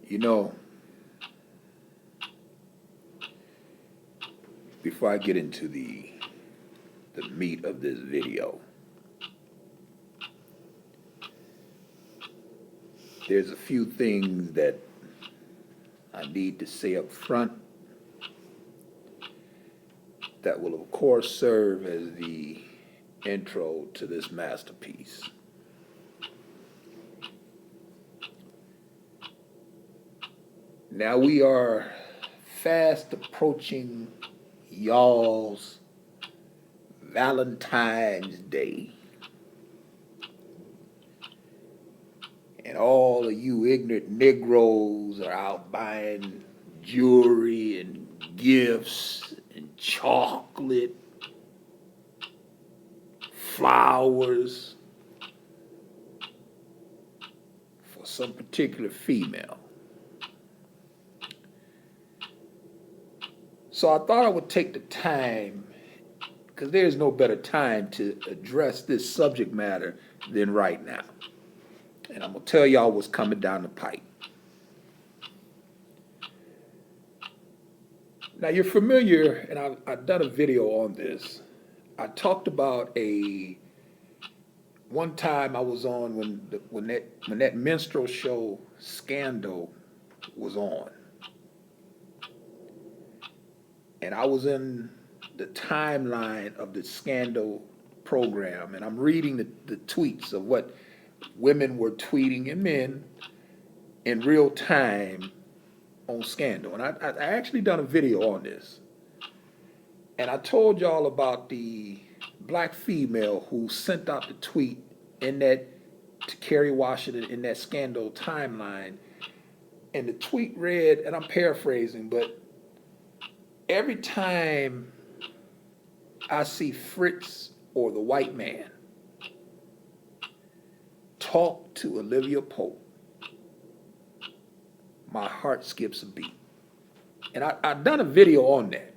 You know, before I get into the meat of this video, there's a few things that I need to say up front that will of course serve as the intro to this masterpiece. Now we are fast approaching y'all's Valentine's Day. And all of you ignorant Negroes are out buying jewelry and gifts and chocolate, flowers for some particular female. So I thought I would take the time, because there's no better time to address this subject matter than right now. And I'm going to tell y'all what's coming down the pipe. Now you're familiar, and I've done a video on this. I talked about one time I was on when that minstrel show Scandal was on. And I was in the timeline of the Scandal program, and I'm reading the tweets of what women were tweeting and men in real time on Scandal. And I actually done a video on this. And I told y'all about the black female who sent out the tweet to Kerry Washington in that Scandal timeline. And the tweet read, and I'm paraphrasing, but every time I see Fritz or the white man talk to Olivia Pope, my heart skips a beat. And I've done a video on that.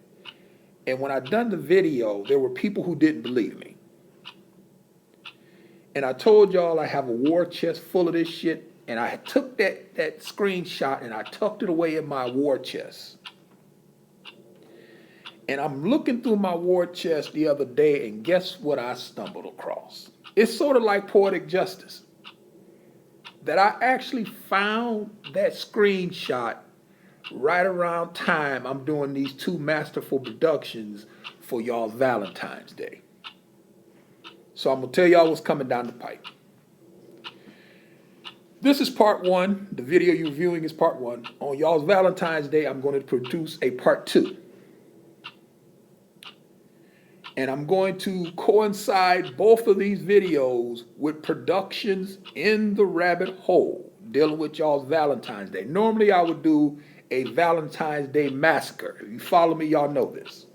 And when I done the video, there were people who didn't believe me. And I told y'all I have a war chest full of this shit, and I took that screenshot and I tucked it away in my war chest. And I'm looking through my war chest the other day, and guess what I stumbled across? It's sort of like poetic justice. That I actually found that screenshot right around time I'm doing these two masterful productions for y'all's Valentine's Day. So I'm going to tell y'all what's coming down the pipe. This is part one. The video you're viewing is part one. On y'all's Valentine's Day, I'm going to produce a part two. And I'm going to coincide both of these videos with productions in the rabbit hole dealing with y'all's Valentine's Day. Normally I would do a Valentine's Day massacre. If you follow me, y'all know this.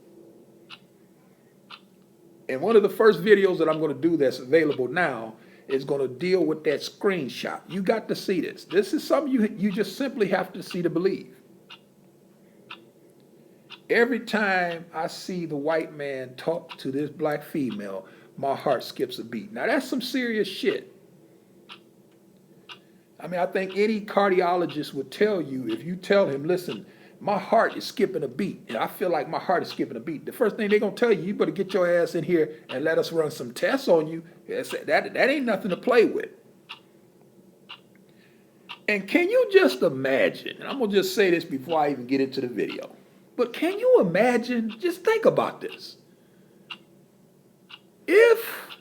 And one of the first videos that I'm going to do that's available now is going to deal with that screenshot. You got to see this. This is something you just simply have to see to believe. Every time I see the white man talk to this black female, my heart skips a beat. Now that's some serious shit. I mean, I think any cardiologist would tell you, if you tell him, listen, my heart is skipping a beat, and I feel like my heart is skipping a beat, the first thing they're going to tell you, you better get your ass in here and let us run some tests on you. That ain't nothing to play with. And can you just imagine, and I'm going to just say this before I even get into the video, but can you imagine, just think about this. If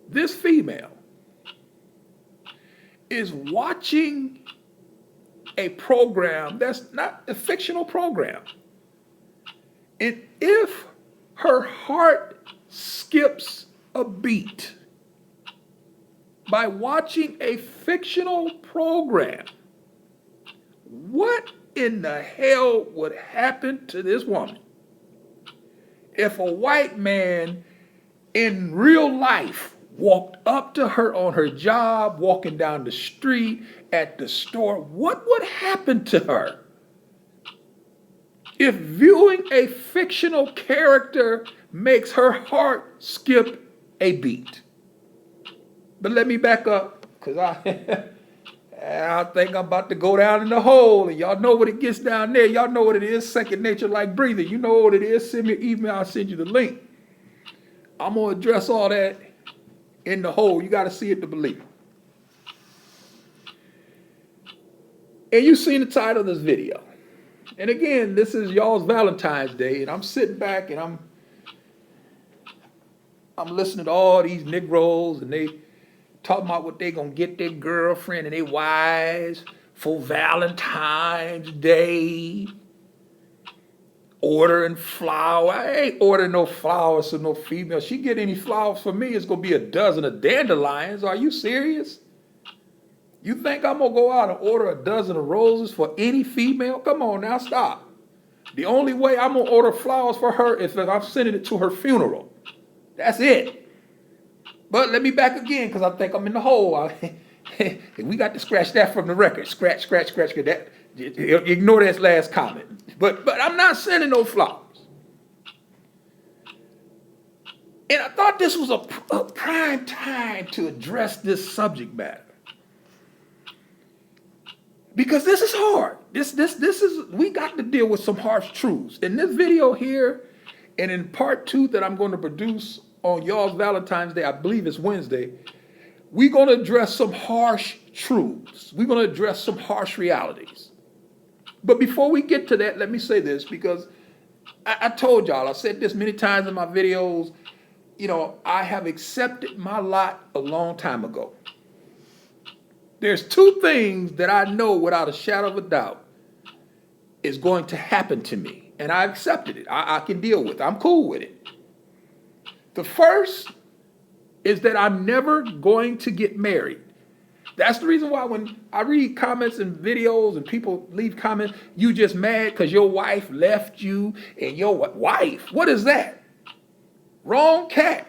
this female is watching a program that's not a fictional program, and if her heart skips a beat by watching a fictional program, what in the hell would happen to this woman if a white man in real life walked up to her on her job, walking down the street, at the store? What would happen to her if viewing a fictional character makes her heart skip a beat? But let me back up, because And I think I'm about to go down in the hole, and y'all know what it gets down there. Y'all know what it is. Second nature like breathing. You know what it is. Send me an email. I'll send you the link. I'm going to address all that in the hole. You got to see it to believe it. And you've seen the title of this video. And again, this is y'all's Valentine's Day, and I'm sitting back and I'm listening to all these Negroes, and they talking about what they gonna get their girlfriend and their wives for Valentine's Day. Ordering flowers. I ain't ordering no flowers for no female. She get any flowers for me, it's gonna be a dozen of dandelions. Are you serious? You think I'm gonna go out and order a dozen of roses for any female? Come on now, stop. The only way I'm gonna order flowers for her is if I'm sending it to her funeral. That's it. But let me back again, because I think I'm in the hole. We got to scratch that from the record. Scratch that. Ignore that last comment. But I'm not sending no flowers. And I thought this was a prime time to address this subject matter. Because this is hard. This is, we got to deal with some harsh truths. In this video here, and in part 2 that I'm going to produce on y'all's Valentine's Day, I believe it's Wednesday, we're going to address some harsh truths. We're going to address some harsh realities. But before we get to that, let me say this, because I told y'all, I said this many times in my videos, you know, I have accepted my lot a long time ago. There's 2 things that I know without a shadow of a doubt is going to happen to me. And I accepted it. I can deal with it. I'm cool with it. The first is that I'm never going to get married. That's the reason why when I read comments and videos and people leave comments, you just mad because your wife left you, and your wife, what is that? Wrong cat.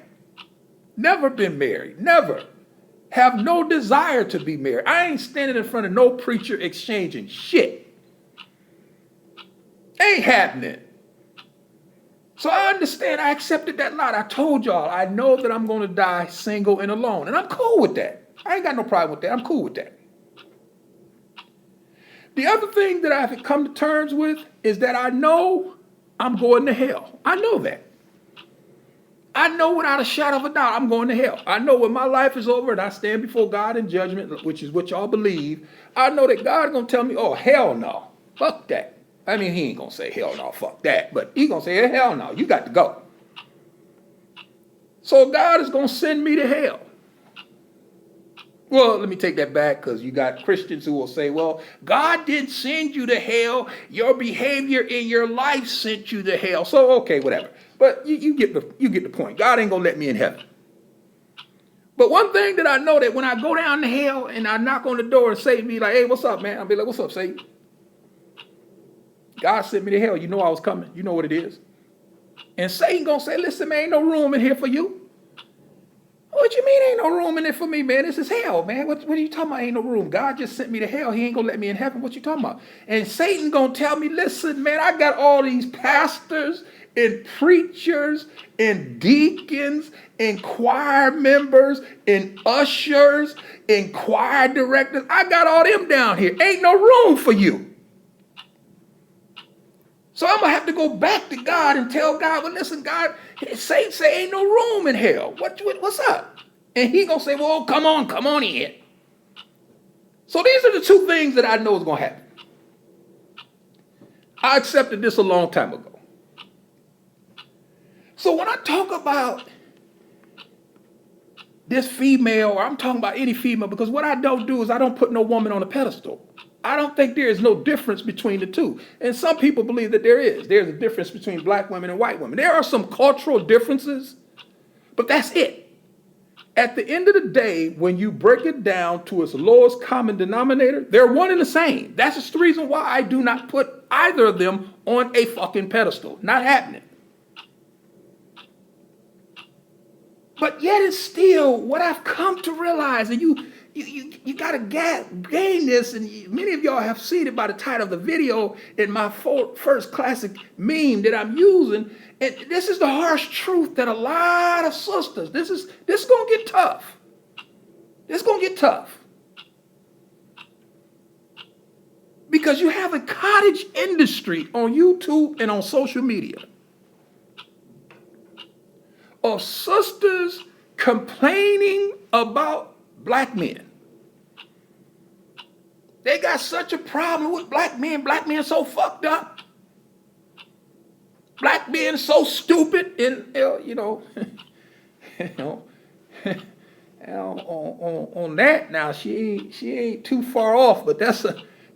Never been married. Never. Have no desire to be married. I ain't standing in front of no preacher exchanging shit. Ain't happening. So I understand. I accepted that lot. I told y'all, I know that I'm going to die single and alone. And I'm cool with that. I ain't got no problem with that. I'm cool with that. The other thing that I've come to terms with is that I know I'm going to hell. I know that. I know without a shadow of a doubt I'm going to hell. I know when my life is over and I stand before God in judgment, which is what y'all believe, I know that God's going to tell me, oh, hell no. Fuck that. I mean, he ain't going to say hell no, fuck that. But he's going to say, hell no, you got to go. So God is going to send me to hell. Well, let me take that back, because you got Christians who will say, well, God didn't send you to hell. Your behavior in your life sent you to hell. So, okay, whatever. But you get the point. God ain't going to let me in heaven. But one thing that I know, that when I go down to hell and I knock on the door and Satan be like, hey, what's up, man? I'll be like, what's up, Satan? God sent me to hell. You know I was coming. You know what it is. And Satan going to say, listen, man, ain't no room in here for you. What you mean ain't no room in it for me, man? This is hell, man. What are you talking about? Ain't no room. God just sent me to hell. He ain't going to let me in heaven. What you talking about? And Satan going to tell me, listen, man, I got all these pastors and preachers and deacons and choir members and ushers and choir directors. I got all them down here. Ain't no room for you. So I'm going to have to go back to God and tell God, well, listen, God, Satan say ain't no room in hell. What's up? And he going to say, well, come on in. So these are the 2 things that I know is going to happen. I accepted this a long time ago. So when I talk about this female, or I'm talking about any female, because what I don't do is I don't put no woman on a pedestal. I don't think there is no difference between the 2. And some people believe that there is. There's a difference between black women and white women. There are some cultural differences, but that's it. At the end of the day, when you break it down to its lowest common denominator, they're one and the same. That's just the reason why I do not put either of them on a fucking pedestal. Not happening. But yet it's still what I've come to realize, and you got to gain this, and many of y'all have seen it by the title of the video in my first classic meme that I'm using. And this is the harsh truth that a lot of sisters, this is going to get tough. This is going to get tough. Because you have a cottage industry on YouTube and on social media of sisters complaining about black men. They got such a problem with black men. Black men so fucked up. Black men so stupid. And you know, on that now, she ain't too far off. But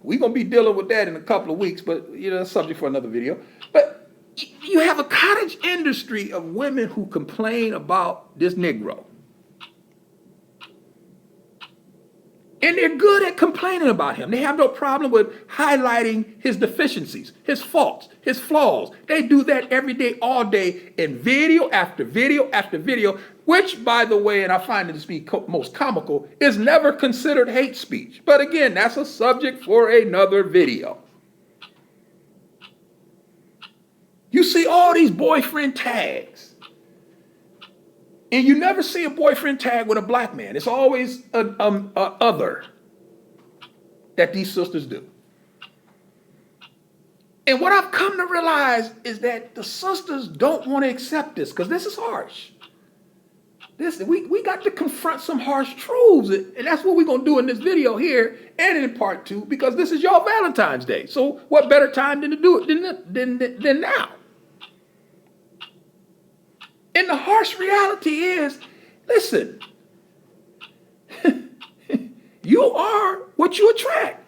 we gonna be dealing with that in a couple of weeks. But that's subject for another video. But you have a cottage industry of women who complain about this Negro. And they're good at complaining about him. They have no problem with highlighting his deficiencies, his faults, his flaws. They do that every day, all day, in video after video after video, which, by the way, and I find it to be most comical, is never considered hate speech. But again, that's a subject for another video. You see all these boyfriend tags. And you never see a boyfriend tag with a black man. It's always a other that these sisters do. And what I've come to realize is that the sisters don't want to accept this because this is harsh. We got to confront some harsh truths. And that's what we're going to do in this video here and in part 2 because this is y'all Valentine's Day. So what better time than to do it than now? And the harsh reality is, listen, you are what you attract.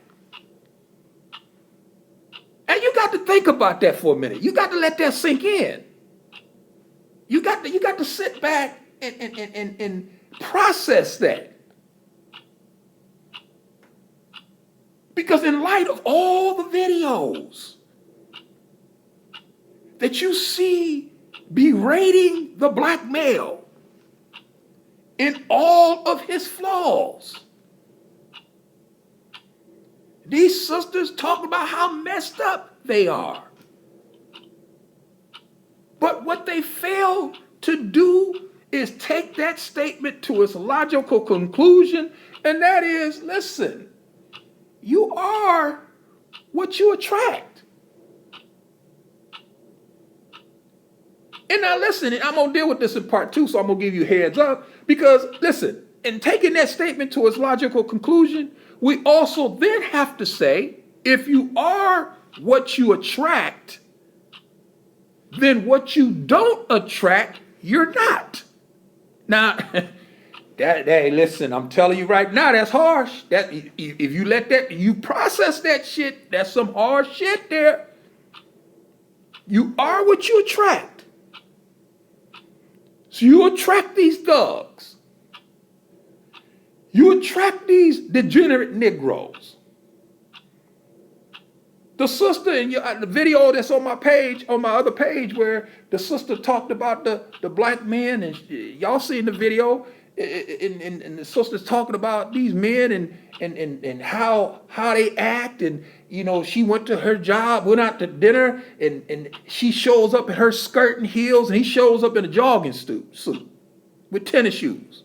And you got to think about that for a minute. You got to let that sink in. You got to sit back and process that. Because in light of all the videos that you see berating the black male in all of his flaws. These sisters talk about how messed up they are. But what they fail to do is take that statement to its logical conclusion, and that is, listen, you are what you attract. And now listen, I'm going to deal with this in part 2, so I'm going to give you heads up. Because listen, in taking that statement to its logical conclusion, we also then have to say, if you are what you attract, then what you don't attract, you're not. Now, hey, listen, I'm telling you right now, that's harsh. That if you let that, you process that shit, that's some hard shit there. You are what you attract. So you attract these thugs. You attract these degenerate Negroes. The sister in the video that's on my page, on my other page, where the sister talked about the black men, and y'all seen the video, and the sister's talking about these men and how they act, and she went to her job, went out to dinner, and she shows up in her skirt and heels, and he shows up in a jogging suit with tennis shoes,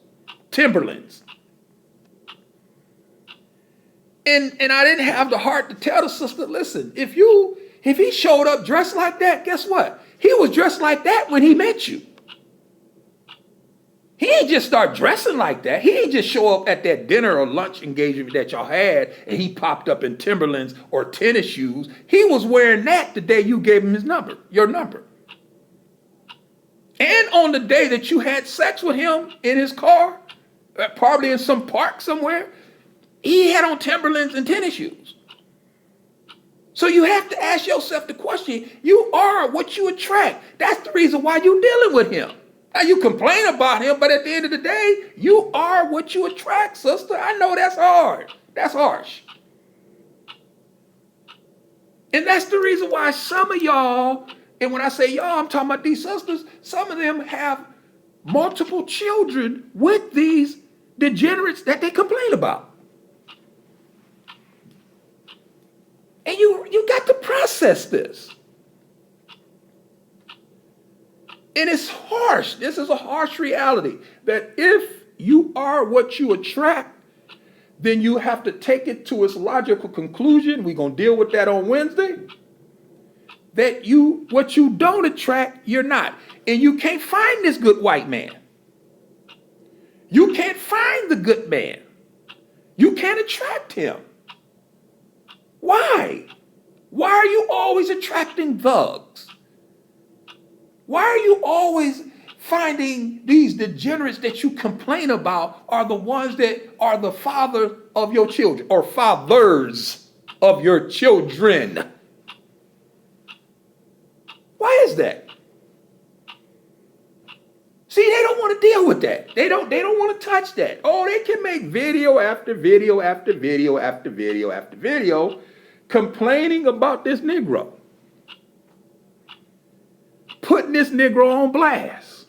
Timberlands. And I didn't have the heart to tell the sister, listen, if he showed up dressed like that, guess what? He was dressed like that when he met you. He ain't just start dressing like that. He ain't just show up at that dinner or lunch engagement that y'all had and he popped up in Timberlands or tennis shoes. He was wearing that the day you gave him your number. And on the day that you had sex with him in his car, probably in some park somewhere, he had on Timberlands and tennis shoes. So you have to ask yourself the question, you are what you attract. That's the reason why you're dealing with him. Now you complain about him, but at the end of the day, you are what you attract, sister. I know that's hard. That's harsh. And that's the reason why some of y'all, and when I say y'all, I'm talking about these sisters, some of them have multiple children with these degenerates that they complain about. And you got to process this. And it's harsh. This is a harsh reality that if you are what you attract, then you have to take it to its logical conclusion. We're going to deal with that on Wednesday. That what you don't attract, you're not. And you can't find this good white man. You can't find the good man. You can't attract him. Why? Why are you always attracting thugs? Why are you always finding these degenerates that you complain about are the ones that are the father of your children or fathers of your children? Why is that? See, they don't want to deal with that. They don't want to touch that. Oh, they can make video after video after video after video after video complaining about this Negro. Putting this Negro on blast.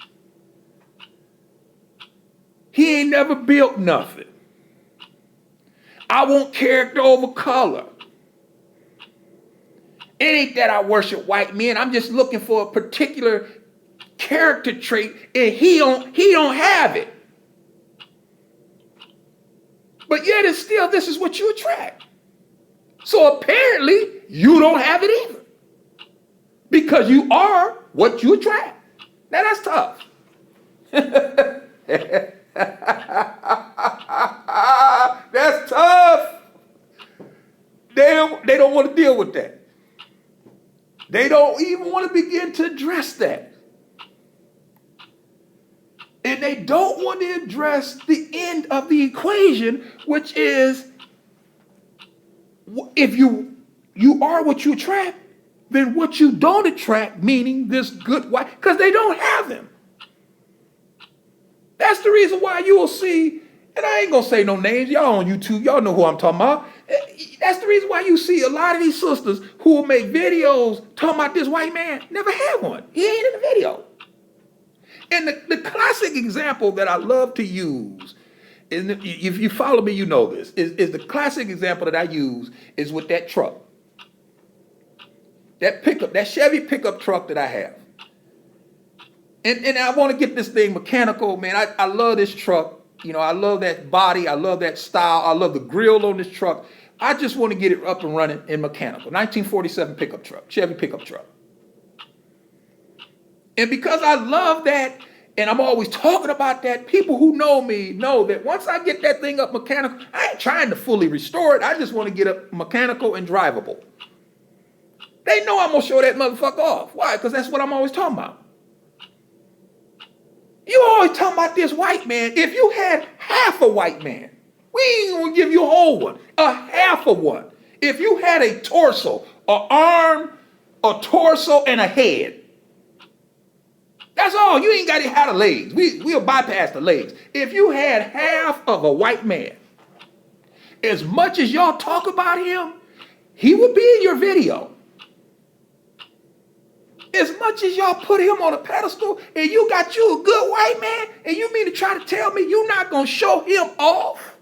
He ain't never built nothing. I want character over color. It ain't that I worship white men. I'm just looking for a particular character trait, and he don't have it. But yet and still, this is what you attract. So apparently, you don't have it either. Because you are what you attract. Now that's tough. That's tough. They don't want to deal with that. They don't even want to begin to address that. And they don't want to address the end of the equation, which is if you are what you attract, then what you don't attract, meaning this good white, because they don't have him. That's the reason why you will see, and I ain't going to say no names, y'all on YouTube, y'all know who I'm talking about. That's the reason why you see a lot of these sisters who will make videos talking about this white man, never had one. He ain't in the video. And the classic example that I love to use, is, if you follow me, you know this, is the classic example that I use is with that truck. That Chevy pickup truck that I have. And I want to get this thing mechanical, man. I love this truck. You know, I love that body. I love that style. I love the grill on this truck. I just want to get it up and running in mechanical. 1947 pickup truck, Chevy pickup truck. And because I love that, and I'm always talking about that, people who know me know that once I get that thing up mechanical, I ain't trying to fully restore it. I just want to get it mechanical and drivable. They know I'm going to show that motherfucker off. Why? Because that's what I'm always talking about. You always talking about this white man. If you had half a white man, we ain't going to give you a whole one, a half of one. If you had a torso, an arm, a torso, and a head, that's all. You ain't got to have the legs. We'll bypass the legs. If you had half of a white man, as much as y'all talk about him, he would be in your video. As much as y'all put him on a pedestal and you got you a good white man, and you mean to try to tell me you're not going to show him off?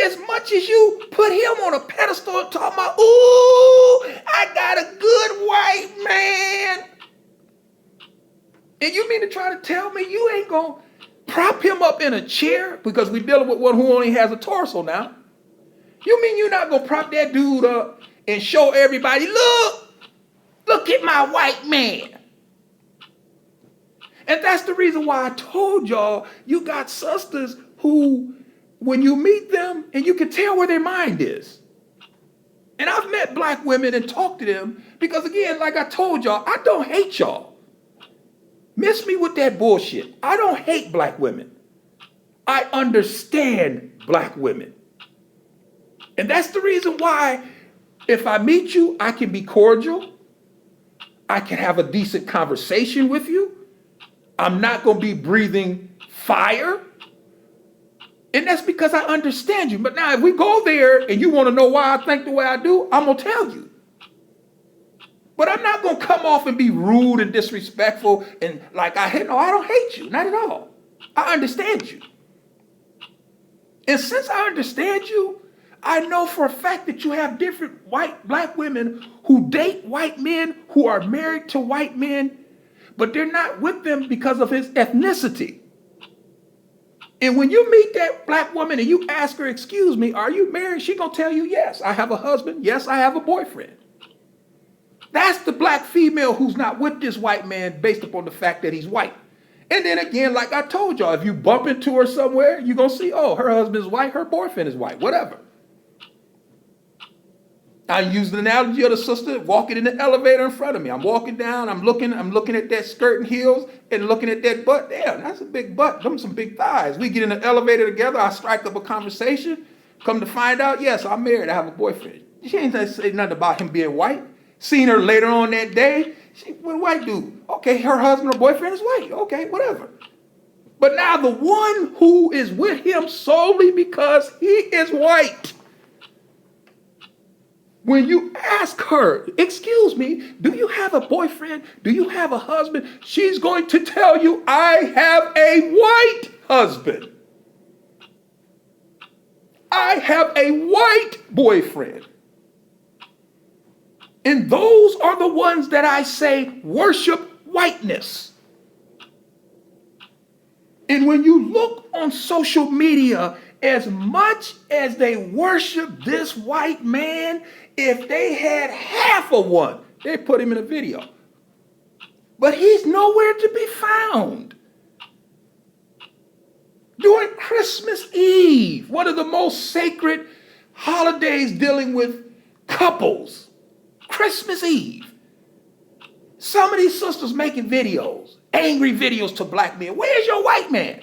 As much as you put him on a pedestal and talking about, ooh, I got a good white man. And you mean to try to tell me you ain't going to prop him up in a chair, because we're dealing with one who only has a torso now. You mean you're not going to prop that dude up and show everybody, look at my white man. And that's the reason why I told y'all, you got sisters who, when you meet them, and you can tell where their mind is. And I've met black women and talked to them because, again, like I told y'all, I don't hate y'all. Miss me with that bullshit. I don't hate black women. I understand black women. And that's the reason why if I meet you, I can be cordial. I can have a decent conversation with you. I'm not going to be breathing fire. And that's because I understand you. But now if we go there and you want to know why I think the way I do, I'm going to tell you. But I'm not going to come off and be rude and disrespectful and like I don't hate you. Not at all. I understand you. And since I understand you, I know for a fact that you have different black women who date white men, who are married to white men, but they're not with them because of his ethnicity. And when you meet that black woman and you ask her, excuse me, are you married? She gonna tell you, yes, I have a husband. Yes, I have a boyfriend. That's the black female who's not with this white man based upon the fact that he's white. And then again, like I told y'all, if you bump into her somewhere, you're gonna see, oh, her husband's white, her boyfriend is white, whatever. I use the analogy of the sister walking in the elevator in front of me. I'm walking down, I'm looking at that skirt and heels and looking at that butt. Damn, that's a big butt. Them some big thighs. We get in the elevator together, I strike up a conversation. Come to find out, yes, I'm married, I have a boyfriend. She ain't say nothing about him being white. Seen her later on that day, what a white dude. Okay, her husband or boyfriend is white. Okay, whatever. But now the one who is with him solely because he is white, when you ask her, excuse me, do you have a boyfriend? Do you have a husband? She's going to tell you, I have a white husband. I have a white boyfriend. And those are the ones that I say worship whiteness. And when you look on social media, as much as they worship this white man, if they had half of one, they'd put him in a video. But he's nowhere to be found. During Christmas Eve, one of the most sacred holidays dealing with couples, Christmas Eve, some of these sisters making videos, angry videos to black men. Where's your white man?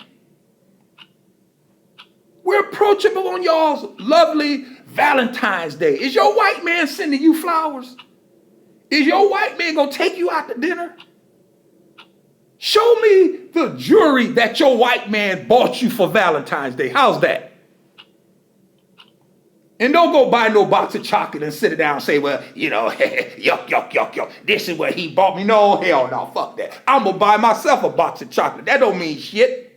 We're approachable on y'all's lovely Valentine's Day. Is your white man sending you flowers? Is your white man gonna take you out to dinner? Show me the jewelry that your white man bought you for Valentine's Day. How's that? And don't go buy no box of chocolate and sit it down and say, well, you know, yuck, yuck, yuck, yuck. This is what he bought me. No, hell no, fuck that. I'm going to buy myself a box of chocolate. That don't mean shit.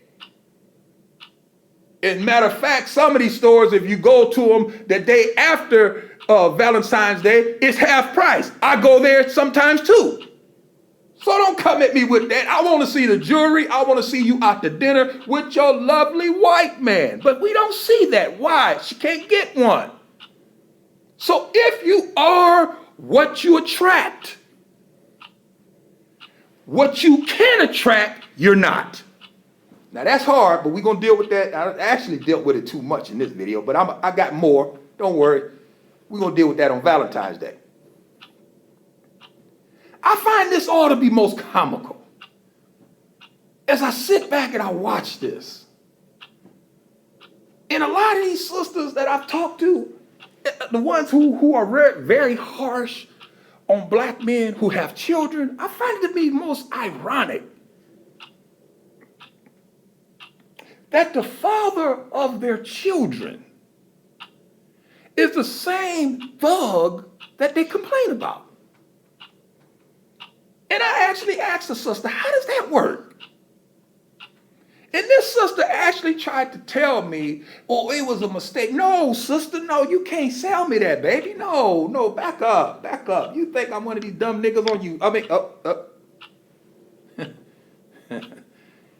As a matter of fact, some of these stores, if you go to them the day after Valentine's Day, it's half price. I go there sometimes too. So don't come at me with that. I want to see the jewelry. I want to see you out to dinner with your lovely white man. But we don't see that. Why? She can't get one. So if you are what you attract, what you can attract, you're not. Now that's hard, but we're going to deal with that. I actually dealt with it too much in this video, but I got more. Don't worry. We're going to deal with that on Valentine's Day. I find this all to be most comical. As I sit back and I watch this, and a lot of these sisters that I've talked to, the ones who are very harsh on black men who have children, I find it to be most ironic that the father of their children is the same thug that they complain about. And I actually asked the sister, how does that work? And this sister actually tried to tell me, oh, it was a mistake. No, sister, no, you can't sell me that, baby. No, back up. You think I'm one of these dumb niggas on you? I mean,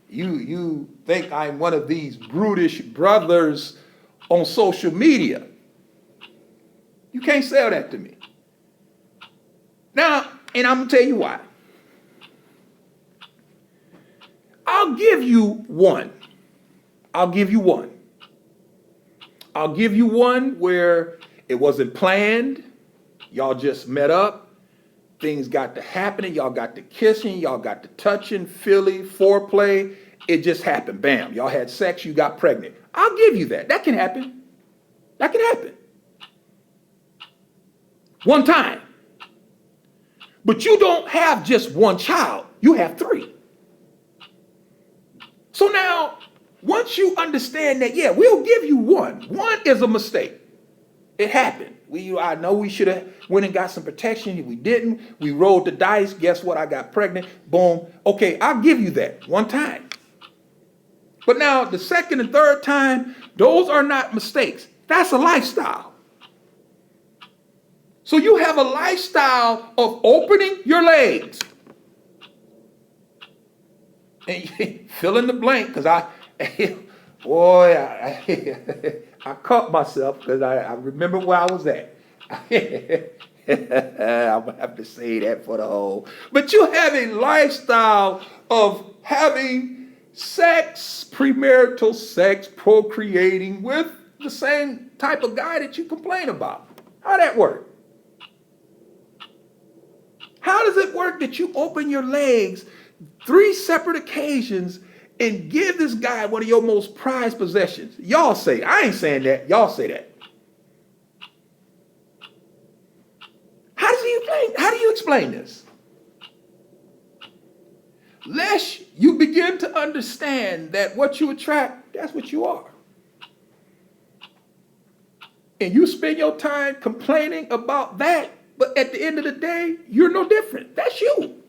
you think I'm one of these brutish brothers on social media. You can't sell that to me. Now, and I'm going to tell you why. I'll give you one. I'll give you one where it wasn't planned. Y'all just met up. Things got to happening. Y'all got to kissing. Y'all got to touching, feeling, foreplay. It just happened. Bam. Y'all had sex. You got pregnant. I'll give you that. That can happen. One time. But you don't have just one child. You have three. So now, once you understand that, yeah, we'll give you one. One is a mistake. It happened. I know we should have went and got some protection. We didn't. We rolled the dice. Guess what? I got pregnant. Boom. Okay, I'll give you that one time. But now, the second and third time, those are not mistakes. That's a lifestyle. So you have a lifestyle of opening your legs. And fill in the blank, because Boy, I caught myself because I remember where I was at. I'm gonna have to say that for the whole. But you have a lifestyle of having sex, premarital sex, procreating with the same type of guy that you complain about. How that work? How does it work that you open your legs 3 separate occasions and give this guy one of your most prized possessions? Y'all say, I ain't saying that. Y'all say that. How do you explain this? Lest you begin to understand that what you attract, that's what you are. And you spend your time complaining about that, but at the end of the day, you're no different. That's you.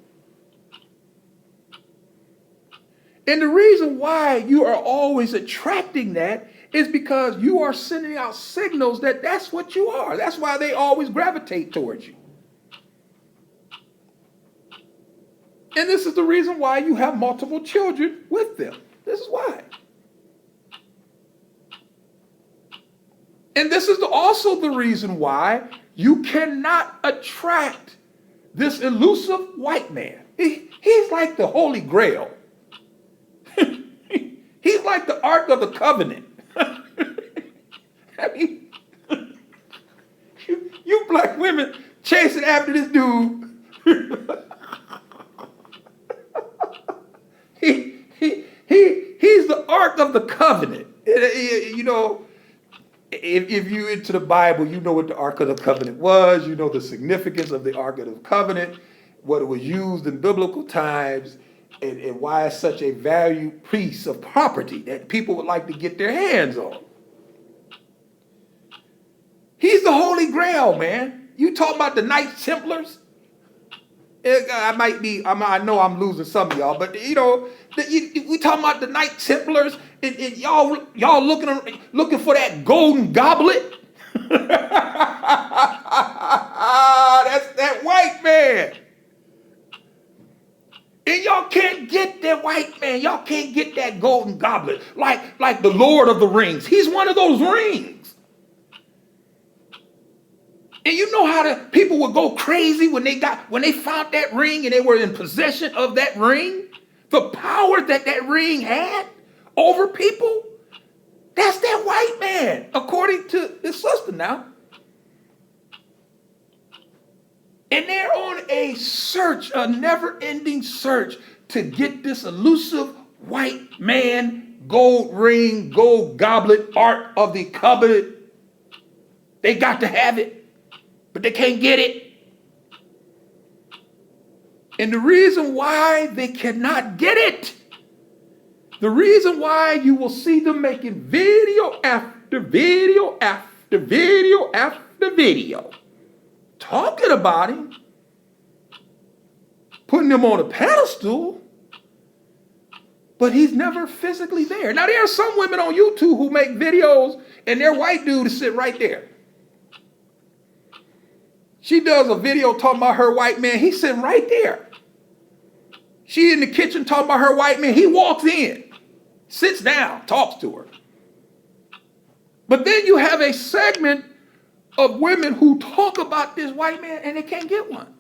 And the reason why you are always attracting that is because you are sending out signals that that's what you are. That's why they always gravitate towards you. And this is the reason why you have multiple children with them. This is why. And this is also the reason why you cannot attract this elusive white man. He's like the Holy Grail. He's like the Ark of the Covenant. I mean, you black women chasing after this dude. He's the Ark of the Covenant. You know, if you're into the Bible, you know what the Ark of the Covenant was. You know the significance of the Ark of the Covenant, what it was used in biblical times, and why it's such a valued piece of property that people would like to get their hands on. He's the Holy Grail, man. You talking about the Knights Templars? I know I'm losing some of y'all, but you know, we talking about the Knight Templars, and y'all looking for that golden goblet. That's that white man. And y'all can't get that white man. Y'all can't get that golden goblet like the Lord of the Rings. He's one of those rings. And you know how the people would go crazy when they found that ring and they were in possession of that ring? The power that ring had over people? That's that white man, according to this sister now. And they're on a search, a never-ending search to get this elusive white man, gold ring, gold goblet, Ark of the Covenant. They got to have it. But they can't get it. And the reason why they cannot get it, the reason why you will see them making video after video after video after video, talking about him, putting him on a pedestal, but he's never physically there. Now, there are some women on YouTube who make videos and their white dude is sitting right there. She does a video talking about her white man. He's sitting right there. She in the kitchen talking about her white man. He walks in, sits down, talks to her. But then you have a segment of women who talk about this white man and they can't get one.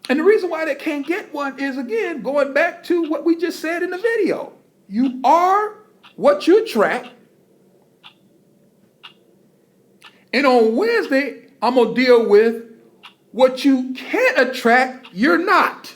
And the reason why they can't get one is, again, going back to what we just said in the video. You are what you attract. And on Wednesday, I'm going to deal with what you can't attract, you're not.